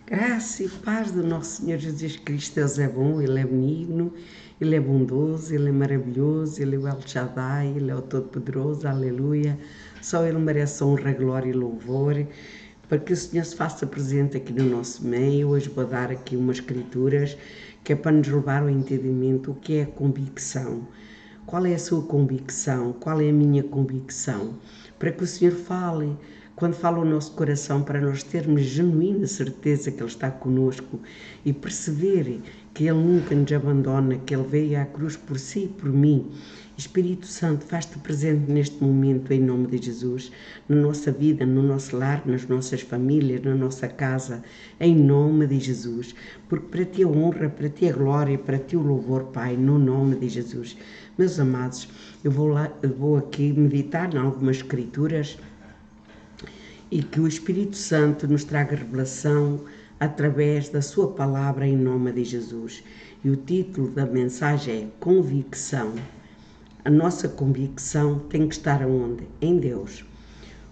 Graça e paz do nosso Senhor Jesus Cristo. Deus é bom, Ele é benigno, Ele é bondoso, Ele é maravilhoso, Ele é o El Shaddai, Ele é o Todo-Poderoso, aleluia. Só Ele merece honra, glória e louvor. Para que o Senhor se faça presente aqui no nosso meio, hoje vou dar aqui umas escrituras que é para nos levar ao entendimento o que é a convicção. Qual é a sua convicção? Qual é a minha convicção? Para que o Senhor fale, quando fala o nosso coração, para nós termos genuína certeza que Ele está conosco e perceber que Ele nunca nos abandona, que Ele veio à cruz por si e por mim. Espírito Santo, faz-te presente neste momento em nome de Jesus, na nossa vida, no nosso lar, nas nossas famílias, na nossa casa, em nome de Jesus. Porque para ti a honra, para ti a glória, para ti o louvor, Pai, no nome de Jesus. Meus amados, eu vou aqui meditar em algumas escrituras e que o Espírito Santo nos traga revelação através da sua palavra em nome de Jesus. E o título da mensagem é Convicção. A nossa convicção tem que estar onde? Em Deus.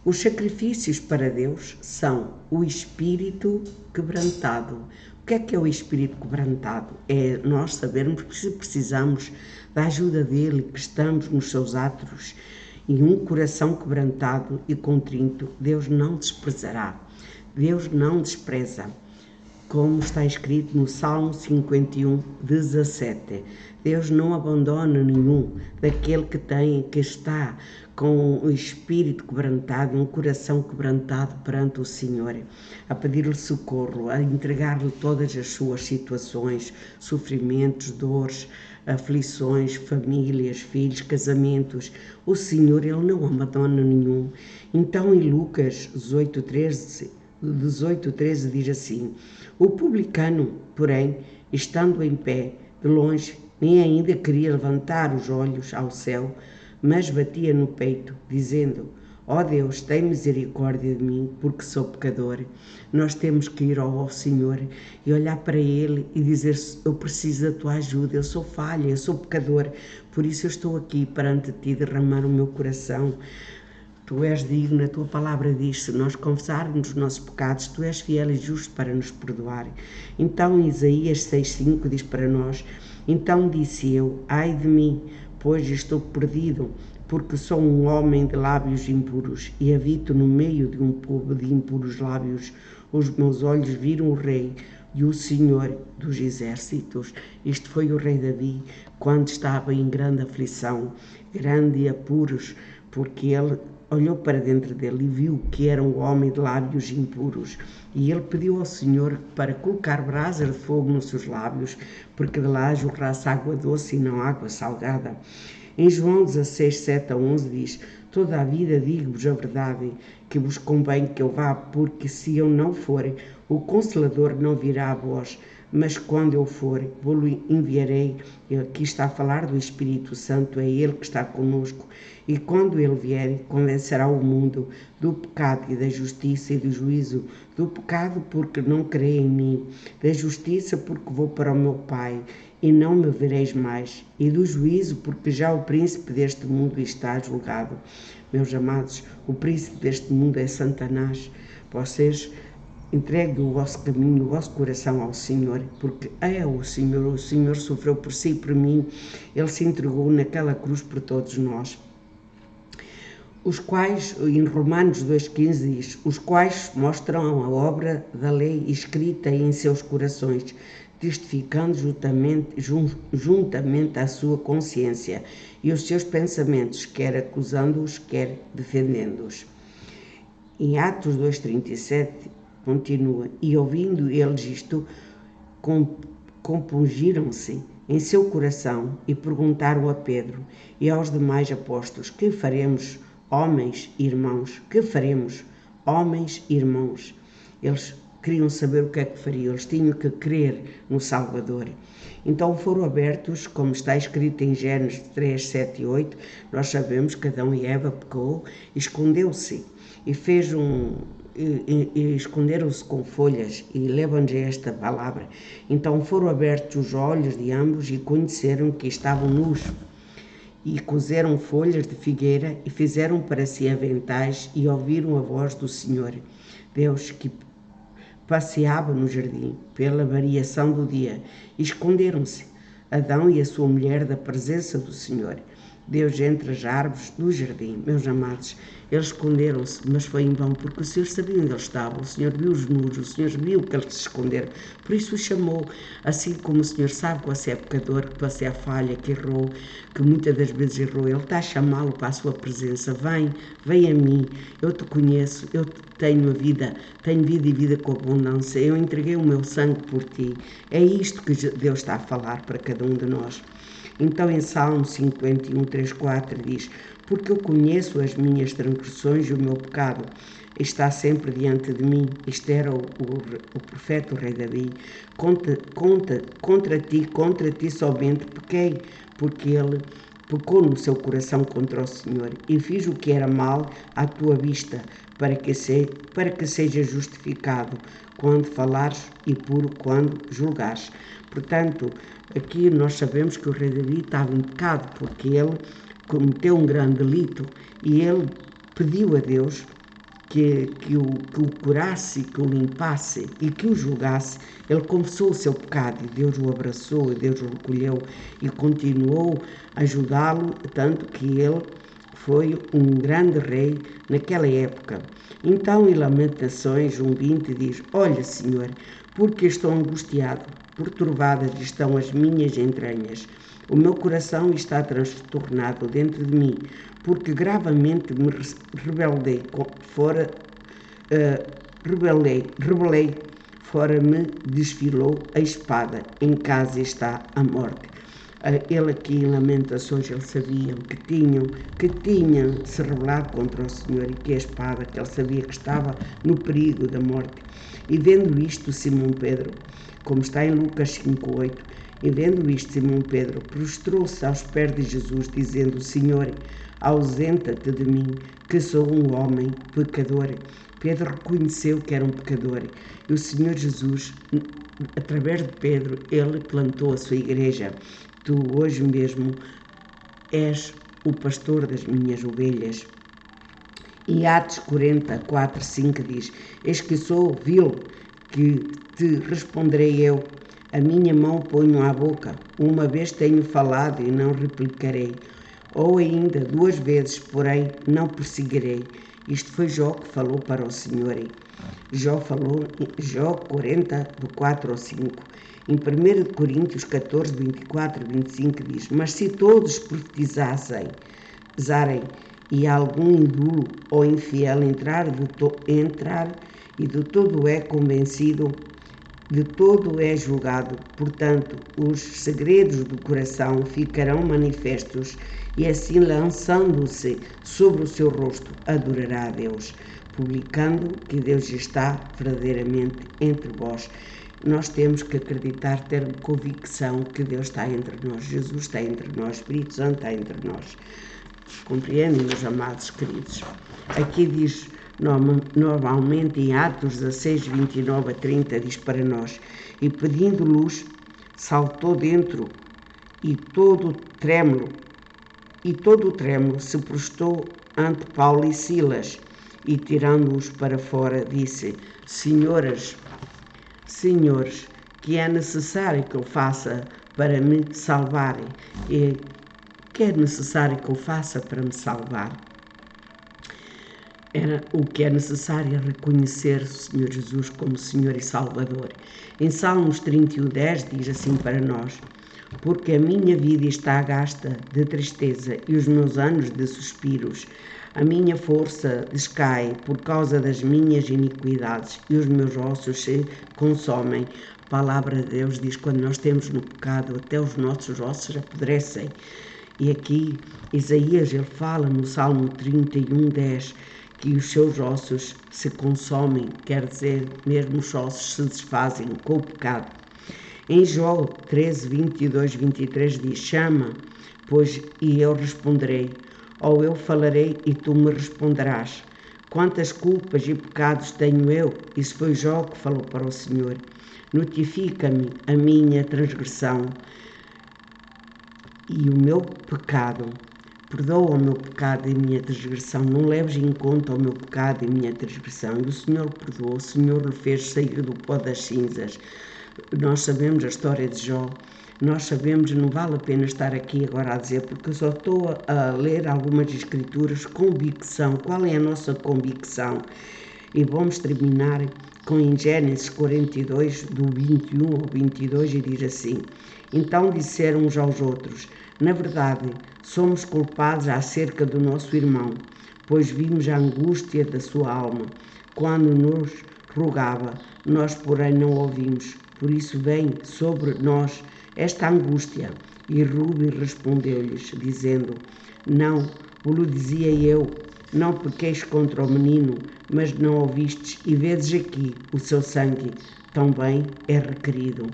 Os sacrifícios para Deus são o espírito quebrantado. O que é o espírito quebrantado? É nós sabermos que se precisamos da ajuda dele, que estamos nos seus atos, e um coração quebrantado e contrito, Deus não desprezará. Deus não despreza. Como está escrito no Salmo 51, 17. Deus não abandona nenhum daquele que está com o espírito quebrantado, um coração quebrantado perante o Senhor, a pedir-lhe socorro, a entregar-lhe todas as suas situações, sofrimentos, dores, aflições, famílias, filhos, casamentos. O Senhor, Ele não abandona nenhum. Então, em Lucas 18:13 diz assim: o publicano, porém, estando em pé, de longe, nem ainda queria levantar os olhos ao céu, mas batia no peito, dizendo: ó Deus, tem misericórdia de mim, porque sou pecador. Nós temos que ir ao Senhor e olhar para Ele e dizer: eu preciso da tua ajuda, eu sou falha, eu sou pecador, por isso eu estou aqui perante ti derramar o meu coração. Tu és digno, a tua palavra diz: se nós confessarmos os nossos pecados, tu és fiel e justo para nos perdoar. Então Isaías 6,5 diz para nós: então disse eu: ai de mim, pois estou perdido, porque sou um homem de lábios impuros e habito no meio de um povo de impuros lábios. Os meus olhos viram o Rei e o Senhor dos exércitos. Isto foi o rei Davi, quando estava em grande aflição, grande apuros, porque ele olhou para dentro dele e viu que era um homem de lábios impuros. E ele pediu ao Senhor para colocar brasa de fogo nos seus lábios, porque de lá jorrasse água doce e não água salgada. Em João 16, 7-11 diz: toda a vida digo-vos a verdade, que vos convém que eu vá, porque se eu não for, o Consolador não virá a vós, mas quando eu for, vou-lo enviarei. Aqui está a falar do Espírito Santo, é Ele que está conosco. E quando Ele vier, convencerá o mundo do pecado e da justiça e do juízo. Do pecado, porque não crê em mim. Da justiça, porque vou para o meu Pai e não me vereis mais. E do juízo, porque já o príncipe deste mundo está julgado. Meus amados, o príncipe deste mundo é Satanás. Vocês entreguem o vosso caminho, o vosso coração ao Senhor, porque é o Senhor sofreu por si e por mim, Ele se entregou naquela cruz por todos nós. Os quais, em Romanos 2,15 diz, os quais mostram a obra da lei escrita em seus corações, testificando juntamente à sua consciência e os seus pensamentos, quer acusando-os, quer defendendo-os. Em Atos 2,37, continua: e ouvindo eles isto, compungiram-se em seu coração e perguntaram a Pedro e aos demais apóstolos: que faremos, homens, irmãos? Que faremos, homens, irmãos? Eles queriam saber o que é que fariam, eles tinham que crer no Salvador. Então foram abertos, como está escrito em Gênesis 3, 7 e 8, nós sabemos que Adão e Eva pecou, escondeu-se e fez e esconderam-se com folhas e levam-lhe esta palavra. Então foram abertos os olhos de ambos e conheceram que estavam nus. E cozeram folhas de figueira e fizeram para si aventais e ouviram a voz do Senhor Deus que passeava no jardim, pela variação do dia, e esconderam-se Adão e a sua mulher da presença do Senhor. Deus entre as árvores do jardim. Meus amados, eles esconderam-se, mas foi em vão, porque o Senhor sabia onde eles estavam, o Senhor viu-os nus, o Senhor viu que eles se esconderam, por isso o chamou, assim como o Senhor sabe que você é pecador, que você é falha, que errou, que muitas das vezes errou, Ele está a chamá-lo para a sua presença. Vem a mim, eu te conheço, eu tenho vida e vida com abundância, eu entreguei o meu sangue por ti. É isto que Deus está a falar para cada um de nós. Então em Salmo 51, 3, 4 diz: porque eu conheço as minhas transgressões e o meu pecado está sempre diante de mim. Isto era o profeta, o rei Davi. Contra ti somente pequei, porque ele pecou no seu coração contra o Senhor, e fiz o que era mal à tua vista, para que seja justificado quando falares e puro quando julgares. Portanto, aqui nós sabemos que o rei Davi estava em pecado, porque ele cometeu um grande delito e ele pediu a Deus que o curasse, que o limpasse e que o julgasse. Ele confessou o seu pecado e Deus o abraçou, e Deus o recolheu e continuou a ajudá-lo, tanto que ele foi um grande rei naquela época. Então em Lamentações 1:20 diz: olha, Senhor, porque estou angustiado, perturbadas estão as minhas entranhas. O meu coração está transtornado dentro de mim, porque gravemente me rebelei, fora me desfilou a espada, em casa está a morte. Ele aqui em Lamentações, ele sabia que tinha se rebelado contra o Senhor e que a espada, que ele sabia que estava no perigo da morte. E vendo isto, Simão Pedro, como está em Lucas 5:8, e vendo isto, Simão Pedro prostrou-se aos pés de Jesus, dizendo: Senhor, ausenta-te de mim, que sou um homem pecador. Pedro reconheceu que era um pecador e o Senhor Jesus, através de Pedro, ele plantou a sua igreja. Tu hoje mesmo és o pastor das minhas ovelhas. E Atos 44:5 diz: eis que sou vil, que te responderei eu. A minha mão ponho à boca. Uma vez tenho falado e não replicarei. Ou ainda 2 vezes, porém, não perseguirei. Isto foi Jó que falou para o Senhor. Jó 40, do 4 ao 5. Em 1 Coríntios 14, 24 e 25 diz: mas se todos profetizassem, e algum ídolo ou infiel entrar e de todo é convencido, de todo é julgado. Portanto, os segredos do coração ficarão manifestos, e assim, lançando-se sobre o seu rosto, adorará a Deus, publicando que Deus está verdadeiramente entre vós. Nós temos que acreditar, ter convicção que Deus está entre nós, Jesus está entre nós, Espírito Santo está entre nós. Compreendem, meus amados queridos? Aqui diz, normalmente em Atos 16, 29 a 30, diz para nós: e pedindo luz, saltou dentro, e todo o trêmulo se prostrou ante Paulo e Silas, e tirando-os para fora, disse: Senhores, que é necessário que eu faça para me salvarem? E que é necessário que eu faça para me salvar? O que é necessário é reconhecer o Senhor Jesus como Senhor e Salvador. Em Salmos 31:10 diz assim para nós: porque a minha vida está gasta de tristeza e os meus anos de suspiros. A minha força descai por causa das minhas iniquidades e os meus ossos se consomem. A palavra de Deus diz que quando nós temos no pecado, até os nossos ossos apodrecem. E aqui Isaías, ele fala no Salmo 31:10 que os seus ossos se consomem, quer dizer, mesmo os ossos se desfazem com o pecado. Em Jó 13, 22, 23 diz: chama, pois, e eu responderei, ou eu falarei e tu me responderás. Quantas culpas e pecados tenho eu? Isso foi Jó que falou para o Senhor. Notifica-me a minha transgressão e o meu pecado, perdoa o meu pecado e a minha transgressão, não leves em conta o meu pecado e a minha transgressão. E o Senhor perdoou, o Senhor lhe fez sair do pó das cinzas. Nós sabemos a história de Jó, nós sabemos, não vale a pena estar aqui agora a dizer, porque eu só estou a ler algumas escrituras, convicção, qual é a nossa convicção? E vamos terminar com em Gênesis 42, do 21 ao 22, e diz assim: Então disseram uns aos outros, na verdade, somos culpados acerca do nosso irmão, pois vimos a angústia da sua alma, quando nos rogava, nós porém não ouvimos, por isso vem sobre nós esta angústia. E Rúben respondeu-lhes, dizendo, não, o dizia eu, não pequeis contra o menino, mas não ouvistes, e vedes aqui o seu sangue, também é requerido.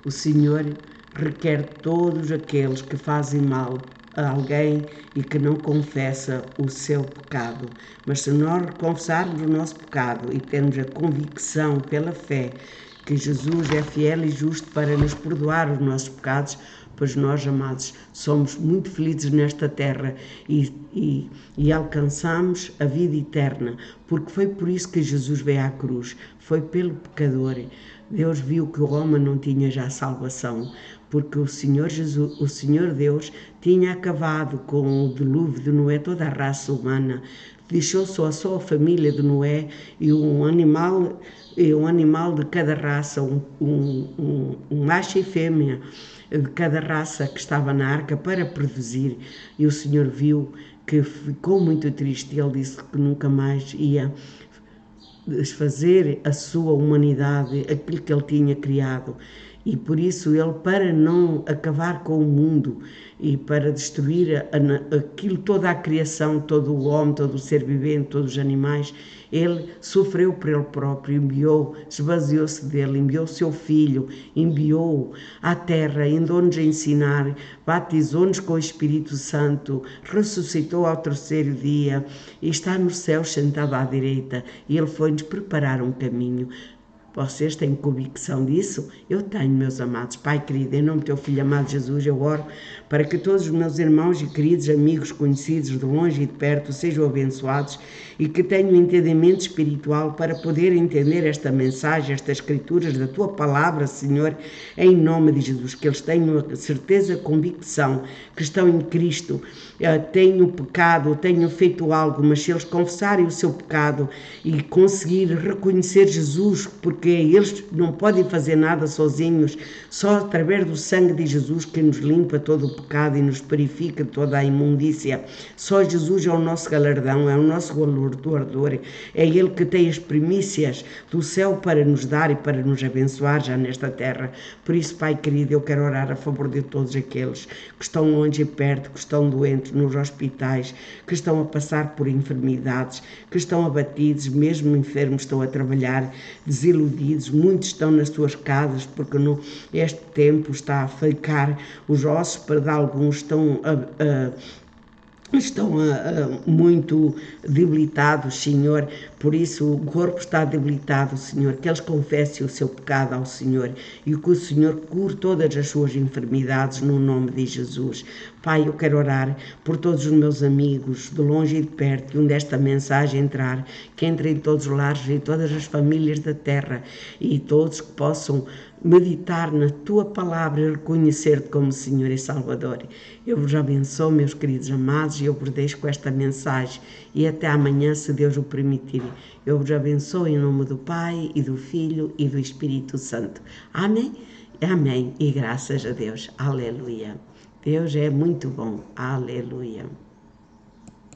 O Senhor requer todos aqueles que fazem mal a alguém e que não confessa o seu pecado. Mas se nós confessarmos o nosso pecado e termos a convicção pela fé que Jesus é fiel e justo para nos perdoar os nossos pecados, pois nós, amados, somos muito felizes nesta terra e alcançamos a vida eterna, porque foi por isso que Jesus veio à cruz, foi pelo pecador. Deus viu que o homem não tinha já salvação, porque o Senhor Jesus, o Senhor Deus, tinha acabado com o dilúvio de Noé, toda a raça humana, deixou só a família de Noé e um animal de cada raça, um macho e fêmea de cada raça que estava na arca para produzir, e o Senhor viu que ficou muito triste. Ele disse que nunca mais ia desfazer a sua humanidade, aquilo que ele tinha criado. E por isso ele, para não acabar com o mundo e para destruir aquilo, toda a criação, todo o homem, todo o ser vivente, todos os animais, ele sofreu por ele próprio, enviou, esvaziou-se dele, enviou o seu filho, enviou-o à terra, andou-nos a ensinar, batizou-nos com o Espírito Santo, ressuscitou ao terceiro dia e está nos céus sentado à direita, e ele foi-nos preparar um caminho. Vocês têm convicção disso? Eu tenho, meus amados. Pai querido, em nome do teu Filho amado Jesus, eu oro para que todos os meus irmãos e queridos amigos, conhecidos de longe e de perto, sejam abençoados e que tenham entendimento espiritual para poder entender esta mensagem, estas escrituras da tua palavra, Senhor, em nome de Jesus. Que eles tenham a certeza, a convicção que estão em Cristo, tenham pecado, tenham feito algo, mas se eles confessarem o seu pecado e conseguir reconhecer Jesus, porque eles não podem fazer nada sozinhos, só através do sangue de Jesus que nos limpa todo o pecado e nos purifica toda a imundícia. Só Jesus é o nosso galardão, é o nosso galardoador, é Ele que tem as primícias do céu para nos dar e para nos abençoar já nesta terra. Por isso, Pai querido, eu quero orar a favor de todos aqueles que estão longe e perto, que estão doentes nos hospitais, que estão a passar por enfermidades, que estão abatidos, mesmo enfermos estão a trabalhar, desiludidos, muitos estão nas suas casas porque este tempo está a ficar os ossos, para alguns estão muito debilitados, Senhor, por isso o corpo está debilitado, Senhor, que eles confessem o seu pecado ao Senhor e que o Senhor cure todas as suas enfermidades no nome de Jesus. Pai, eu quero orar por todos os meus amigos, de longe e de perto, que onde esta mensagem entrar, que entre em todos os lares e todas as famílias da terra e todos que possam meditar na Tua Palavra e reconhecer-Te como Senhor e Salvador. Eu vos abençoo, meus queridos amados, e eu vos deixo com esta mensagem e até amanhã, se Deus o permitir. Eu vos abençoo em nome do Pai e do Filho e do Espírito Santo. Amém? Amém. E graças a Deus. Aleluia. Deus é muito bom. Aleluia.